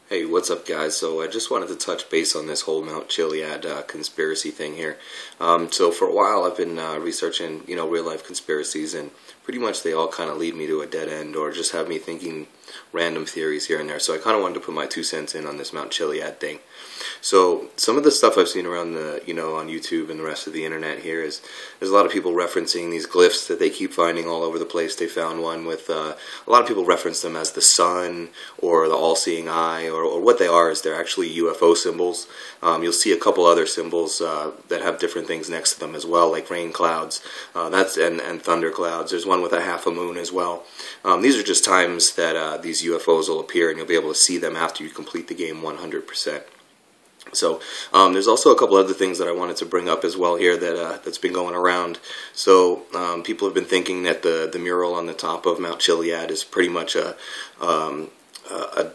Hey, what's up, guys? So I just wanted to touch base on this whole Mt.Chilliad conspiracy thing here. So for a while I've been researching, real-life conspiracies, and pretty much they all kind of lead me to a dead end or just have me thinking random theories here and there. So I kind of wanted to put my 2 cents in on this Mt.Chilliad thing. So some of the stuff I've seen around the, on YouTube and the rest of the internet here is there's a lot of people referencing these glyphs that they keep finding all over the place. They found one with, a lot of people reference them as the sun or the all-seeing eye, or what they are is they're actually UFO symbols. You'll see a couple other symbols that have different things next to them as well, like rain clouds, and thunder clouds. There's one with a half a moon as well. These are just times that these UFOs will appear, and you'll be able to see them after you complete the game 100%. So there's also a couple other things that I wanted to bring up as well here that's been going around. So people have been thinking that the mural on the top of Mt.Chilliad is pretty much a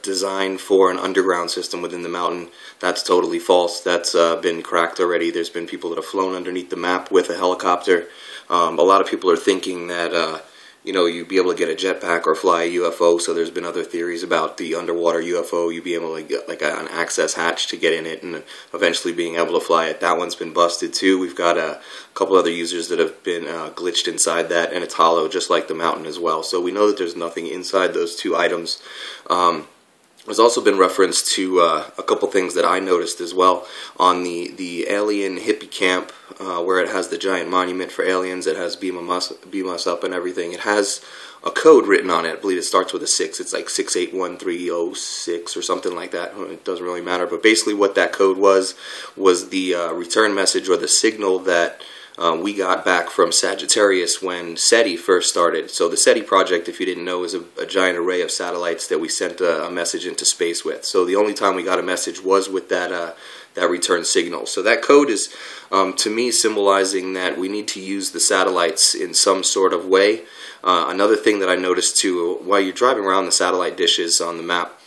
design for an underground system within the mountain. That's totally false. That's been cracked already. There's been people that have flown underneath the map with a helicopter. A lot of people are thinking that you'd be able to get a jetpack or fly a UFO, so there's been other theories about the underwater UFO, you'd be able to get like an access hatch to get in it and eventually being able to fly it. That one's been busted too. We've got a couple other users that have been glitched inside that, and it's hollow just like the mountain as well. So we know that there's nothing inside those two items. There's also been reference to a couple things that I noticed as well on the alien hippie camp, where it has the giant monument for aliens. It has beam us up and everything. It has a code written on it. I believe it starts with a 6. It's like 681306 or something like that. It doesn't really matter. But basically what that code was the return message or the signal that we got back from Sagittarius when SETI first started. So the SETI project, if you didn't know, is a giant array of satellites that we sent a message into space with. So the only time we got a message was with that return signal. So that code is, to me, symbolizing that we need to use the satellites in some sort of way. Another thing that I noticed too, while you're driving around the satellite dishes on the map,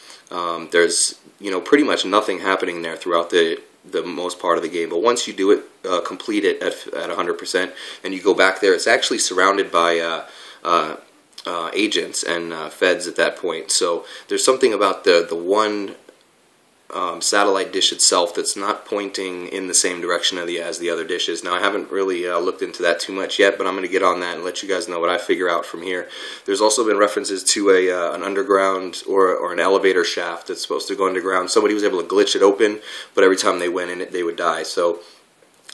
there's pretty much nothing happening there throughout the most part of the game, but once you do it, complete it at 100%, and you go back there, it's actually surrounded by agents and feds at that point. So there's something about the one satellite dish itself that's not pointing in the same direction as the other dishes. Now I haven't really looked into that too much yet, but I'm going to get on that and let you guys know what I figure out from here. There's also been references to an underground or an elevator shaft that's supposed to go underground. Somebody was able to glitch it open, but every time they went in it, they would die. So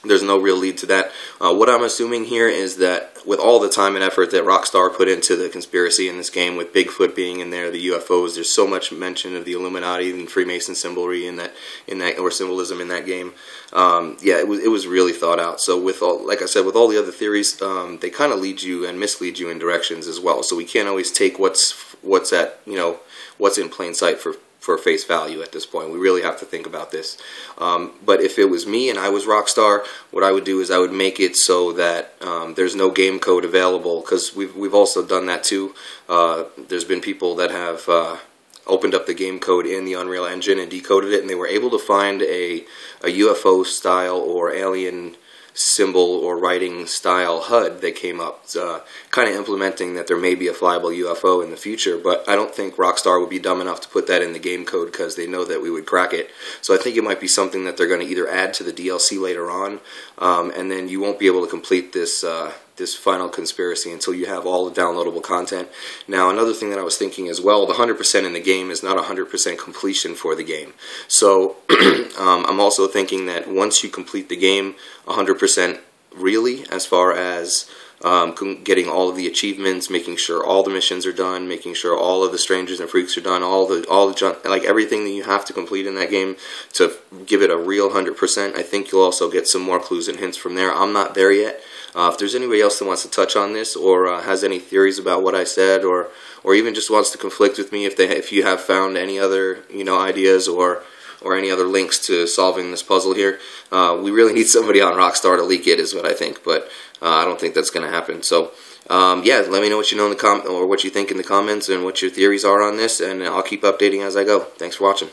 there's no real lead to that. What I'm assuming here is that with all the time and effort that Rockstar put into the conspiracy in this game, with Bigfoot being in there, the UFOs, there's so much mention of the Illuminati and Freemason symbolism or symbolism in that game. Yeah, it was really thought out. So with all, like I said, with all the other theories, they kind of lead you and mislead you in directions as well. So we can't always take what's in plain sight for face value at this point. We really have to think about this. But if it was me and I was Rockstar, what I would do is I would make it so that there's no game code available, because we've also done that too. There's been people that have opened up the game code in the Unreal Engine and decoded it, and they were able to find a UFO style or alien symbol or writing style HUD that came up, kind of implementing that there may be a flyable UFO in the future. But I don't think Rockstar would be dumb enough to put that in the game code, because they know that we would crack it. So I think it might be something that they're going to either add to the DLC later on, and then you won't be able to complete this final conspiracy until you have all the downloadable content. Now, another thing that I was thinking as well, the 100% in the game is not 100% completion for the game. So I'm also thinking that once you complete the game 100% really, as far as getting all of the achievements, making sure all the missions are done, making sure all of the strangers and freaks are done, all the junk, like everything that you have to complete in that game to give it a real 100%, I think you'll also get some more clues and hints from there. I'm not there yet. If there's anybody else that wants to touch on this, or has any theories about what I said, or even just wants to conflict with me, if you have found any other ideas or any other links to solving this puzzle here, we really need somebody on Rockstar to leak it, is what I think. But I don't think that's going to happen. So yeah, let me know what you know in the or what you think in the comments and what your theories are on this, and I'll keep updating as I go. Thanks for watching.